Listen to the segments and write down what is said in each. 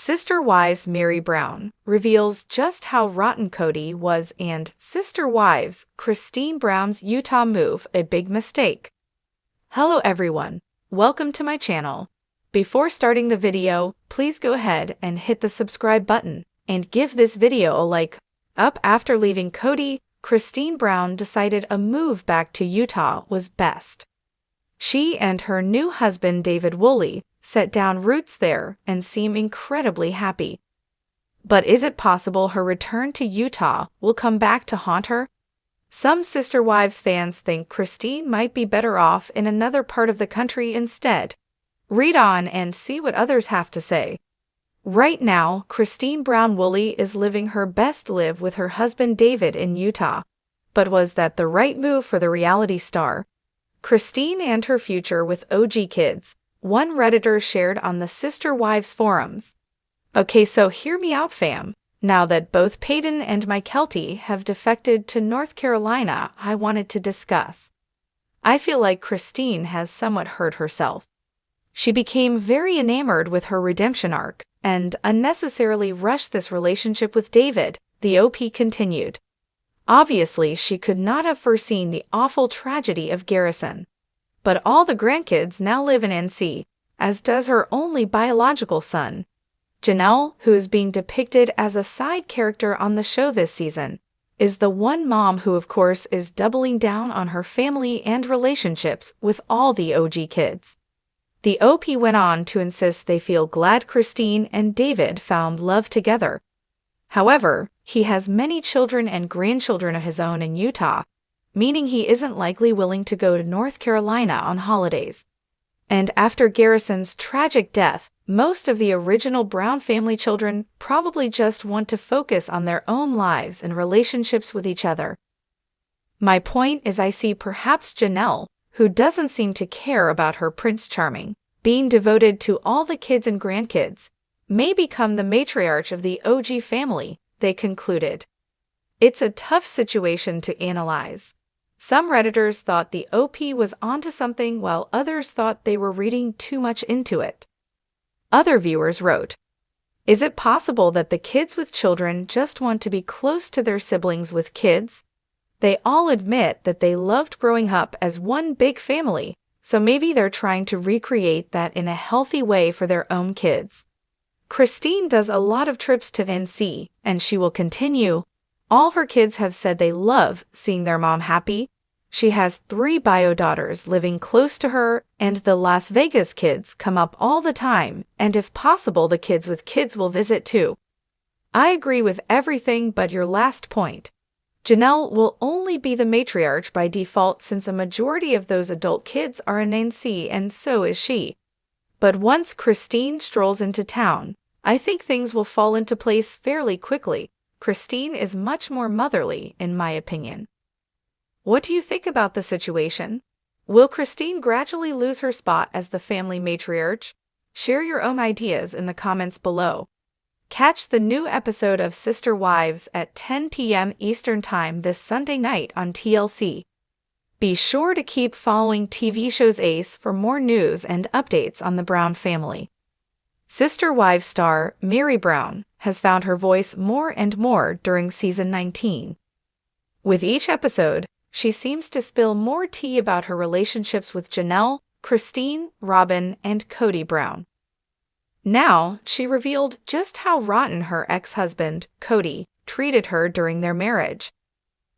Sister Wives Meri Brown reveals just how rotten Cody was, and Sister Wives Christine Brown's Utah move a big mistake. Hello everyone, welcome to my channel. Before starting the video, please go ahead and hit the subscribe button and give this video a like. Up after leaving Cody, Christine Brown decided a move back to Utah was best. She and her new husband David Woolley set down roots there and seem incredibly happy. But is it possible her return to Utah will come back to haunt her? Some Sister Wives fans think Christine might be better off in another part of the country instead. Read on and see what others have to say. Right now, Christine Brown Woolley is living her best life with her husband David in Utah. But was that the right move for the reality star? Christine and her future with OG kids, one Redditor shared on the Sister Wives forums. Okay, so hear me out fam. Now that both Peyton and Mykelti have defected to North Carolina, I wanted to discuss. I feel like Christine has somewhat hurt herself. She became very enamored with her redemption arc and unnecessarily rushed this relationship with David, the OP continued. Obviously, she could not have foreseen the awful tragedy of Garrison. But all the grandkids now live in NC, as does her only biological son. Janelle, who is being depicted as a side character on the show this season, is the one mom who of course is doubling down on her family and relationships with all the OG kids. The OP went on to insist they feel glad Christine and David found love together. However, he has many children and grandchildren of his own in Utah, meaning he isn't likely willing to go to North Carolina on holidays. And after Garrison's tragic death, most of the original Brown family children probably just want to focus on their own lives and relationships with each other. My point is I see perhaps Janelle, who doesn't seem to care about her Prince Charming, being devoted to all the kids and grandkids, may become the matriarch of the OG family, they concluded. It's a tough situation to analyze. Some Redditors thought the OP was onto something while others thought they were reading too much into it. Other viewers wrote, "Is it possible that the kids with children just want to be close to their siblings with kids? They all admit that they loved growing up as one big family, so maybe they're trying to recreate that in a healthy way for their own kids." Christine does a lot of trips to NC, and she will continue. All her kids have said they love seeing their mom happy. She has 3 bio daughters living close to her, and the Las Vegas kids come up all the time, and if possible the kids with kids will visit too. I agree with everything but your last point. Janelle will only be the matriarch by default since a majority of those adult kids are in NC and so is she. But once Christine strolls into town, I think things will fall into place fairly quickly. Christine is much more motherly, in my opinion. What do you think about the situation? Will Christine gradually lose her spot as the family matriarch? Share your own ideas in the comments below. Catch the new episode of Sister Wives at 10 p.m. Eastern Time this Sunday night on TLC. Be sure to keep following TV shows Ace for more news and updates on the Brown family. Sister Wives star Meri Brown has found her voice more and more during season 19. With each episode, she seems to spill more tea about her relationships with Janelle, Christine, Robyn, and Cody Brown. Now, she revealed just how rotten her ex-husband, Cody, treated her during their marriage.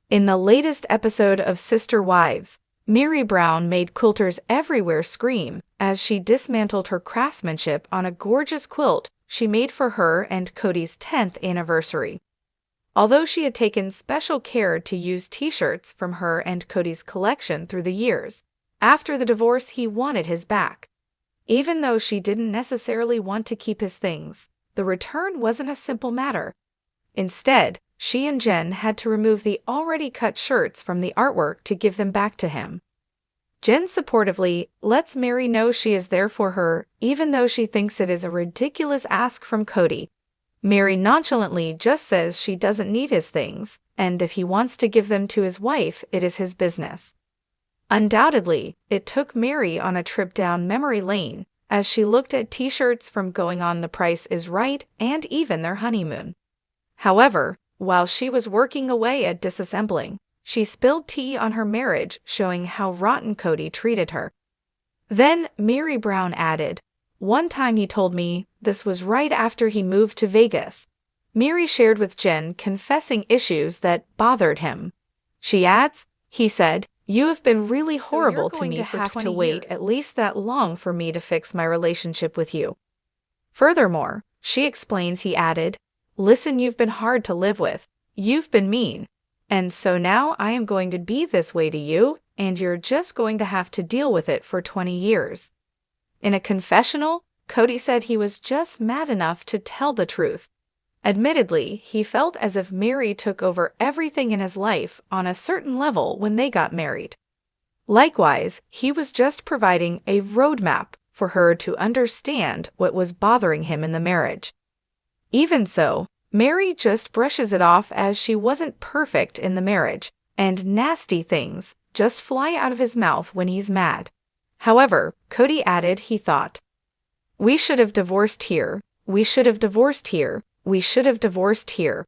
In the latest episode of Sister Wives, Meri Brown made quilters everywhere scream as she dismantled her craftsmanship on a gorgeous quilt she made for her and Cody's 10th anniversary. Although she had taken special care to use t-shirts from her and Cody's collection through the years, after the divorce he wanted his back. Even though she didn't necessarily want to keep his things, the return wasn't a simple matter. Instead, she and Jen had to remove the already cut shirts from the artwork to give them back to him. Jen supportively lets Meri know she is there for her, even though she thinks it is a ridiculous ask from Cody. Meri nonchalantly just says she doesn't need his things, and if he wants to give them to his wife, it is his business. Undoubtedly, it took Meri on a trip down memory lane, as she looked at t-shirts from Going On The Price Is Right and even their honeymoon. However, while she was working away at disassembling, she spilled tea on her marriage, showing how rotten Cody treated her. Then Meri Brown added, "One time he told me, this was right after he moved to Vegas." Meri shared with Jen, confessing issues that bothered him. She adds, "He said, you have been really horrible to me for 20 years. Have to wait at least that long for me to fix my relationship with you." Furthermore, she explains he added, "Listen, you've been hard to live with. You've been mean. And so now I am going to be this way to you, and you're just going to have to deal with it for 20 years. In a confessional, Cody said he was just mad enough to tell the truth. Admittedly, he felt as if Meri took over everything in his life on a certain level when they got married. Likewise, he was just providing a roadmap for her to understand what was bothering him in the marriage. Even so, Meri just brushes it off as she wasn't perfect in the marriage, and nasty things just fly out of his mouth when he's mad. However, Cody added he thought, "We should have divorced here, we should have divorced here, we should have divorced here."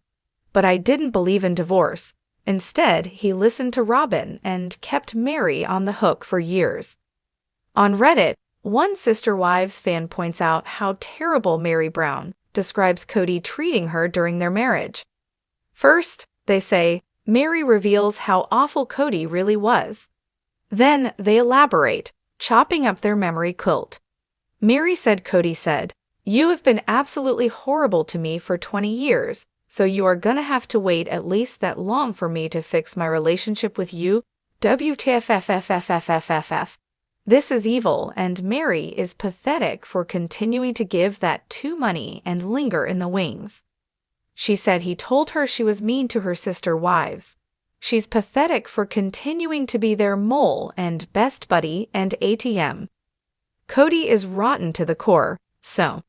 But I didn't believe in divorce. Instead, he listened to Robyn and kept Meri on the hook for years. On Reddit, one Sister Wives fan points out how terrible Meri Brown describes Cody treating her during their marriage. First, they say, Meri reveals how awful Cody really was. Then they elaborate, chopping up their memory quilt. Meri said Cody said, "You have been absolutely horrible to me for 20 years, so you are gonna have to wait at least that long for me to fix my relationship with you. WTFFFFFFFF. This is evil, and Meri is pathetic for continuing to give that to money and linger in the wings." She said he told her she was mean to her sister wives. She's pathetic for continuing to be their mole and best buddy and ATM. Cody is rotten to the core, so.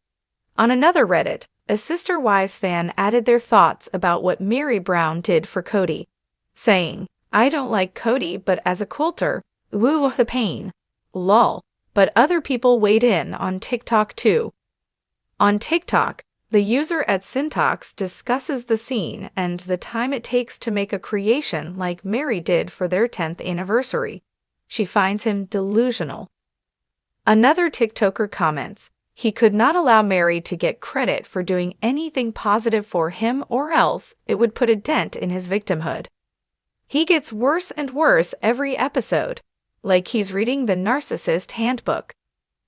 On another Reddit, a Sister Wives fan added their thoughts about what Meri Brown did for Cody, saying, "I don't like Cody, but as a quilter, woo the pain. Lol." But other people weighed in on TikTok too. On TikTok, the user at Syntax discusses the scene and the time it takes to make a creation like Meri did for their 10th anniversary. She finds him delusional. Another TikToker comments, "He could not allow Meri to get credit for doing anything positive for him, or else it would put a dent in his victimhood. He gets worse and worse every episode, like he's reading the Narcissist Handbook."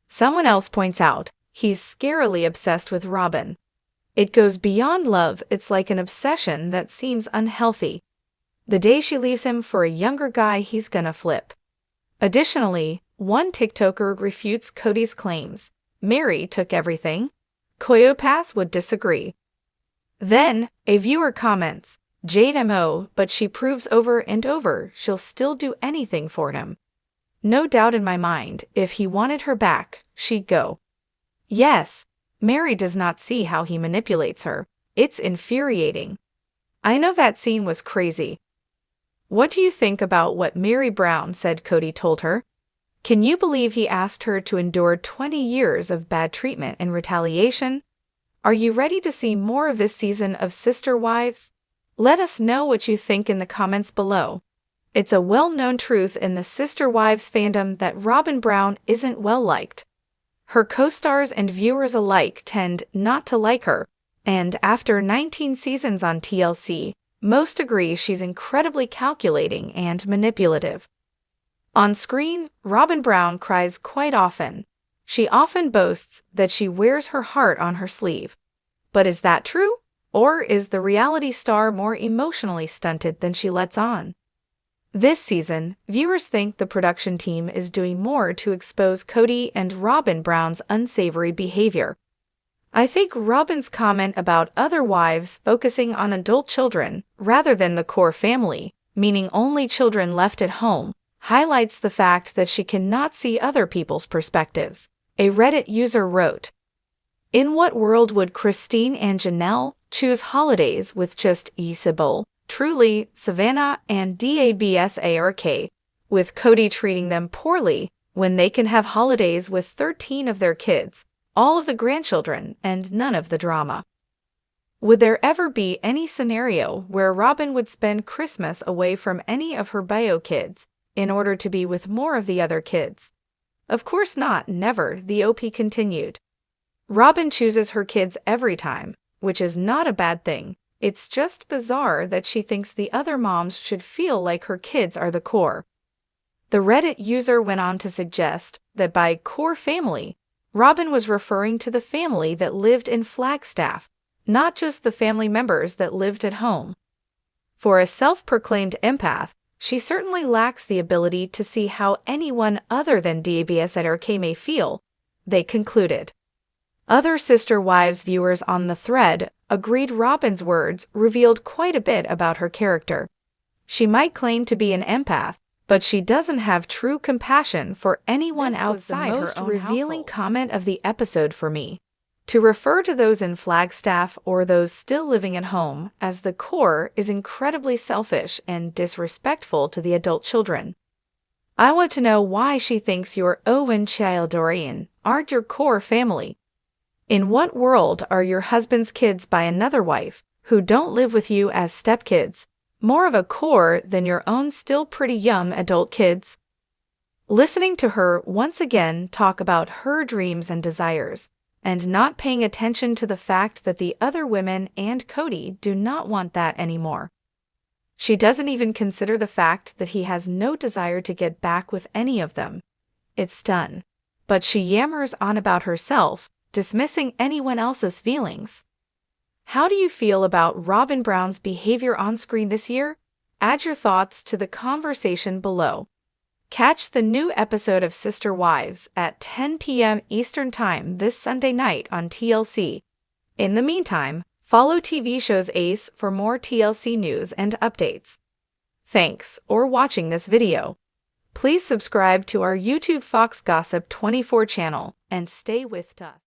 Someone else points out, he's scarily obsessed with Robyn. It goes beyond love, it's like an obsession that seems unhealthy. The day she leaves him for a younger guy, he's gonna flip. Additionally, one TikToker refutes Cody's claims. Meri took everything. Koyopass would disagree. Then, a viewer comments, "Jade MO, but she proves over and over she'll still do anything for him. No doubt in my mind, if he wanted her back, she'd go." Yes, Meri does not see how he manipulates her. It's infuriating. I know that scene was crazy. What do you think about what Meri Brown said Cody told her? Can you believe he asked her to endure 20 years of bad treatment in retaliation? Are you ready to see more of this season of Sister Wives? Let us know what you think in the comments below. It's a well-known truth in the Sister Wives fandom that Robyn Brown isn't well-liked. Her co-stars and viewers alike tend not to like her, and after 19 seasons on TLC, most agree she's incredibly calculating and manipulative. On screen, Robyn Brown cries quite often. She often boasts that she wears her heart on her sleeve. But is that true? Or is the reality star more emotionally stunted than she lets on? This season, viewers think the production team is doing more to expose Cody and Robyn Brown's unsavory behavior. I think Robyn's comment about other wives focusing on adult children rather than the core family, meaning only children left at home, highlights the fact that she cannot see other people's perspectives. A Reddit user wrote, "In what world would Christine and Janelle choose holidays with just Isabel, Truly, Savannah, and Dabsark, with Cody treating them poorly, when they can have holidays with 13 of their kids, all of the grandchildren, and none of the drama? Would there ever be any scenario where Robyn would spend Christmas away from any of her bio kids in order to be with more of the other kids? Of course not, never, the OP continued. Robyn chooses her kids every time, which is not a bad thing. It's just bizarre that she thinks the other moms should feel like her kids are the core. The Reddit user went on to suggest that by core family, Robyn was referring to the family that lived in Flagstaff, not just the family members that lived at home. For a self-proclaimed empath, she certainly lacks the ability to see how anyone other than DBS at RK may feel, they concluded. Other Sister Wives viewers on the thread agreed Robyn's words revealed quite a bit about her character. She might claim to be an empath, but she doesn't have true compassion for anyone outside her own household. This was the most revealing comment of the episode for me. To refer to those in Flagstaff or those still living at home as the core is incredibly selfish and disrespectful to the adult children. I want to know why she thinks your Owen Childorian aren't your core family. In what world are your husband's kids by another wife, who don't live with you as stepkids, more of a core than your own still pretty young adult kids? Listening to her once again talk about her dreams and desires, and not paying attention to the fact that the other women and Cody do not want that anymore. She doesn't even consider the fact that he has no desire to get back with any of them. It's done. But she yammers on about herself, dismissing anyone else's feelings. How do you feel about Robyn Brown's behavior on screen this year? Add your thoughts to the conversation below. Catch the new episode of Sister Wives at 10 p.m. Eastern Time this Sunday night on TLC. In the meantime, follow TV shows Ace for more TLC news and updates. Thanks for watching this video. Please subscribe to our YouTube Fox Gossip 24 channel and stay with us.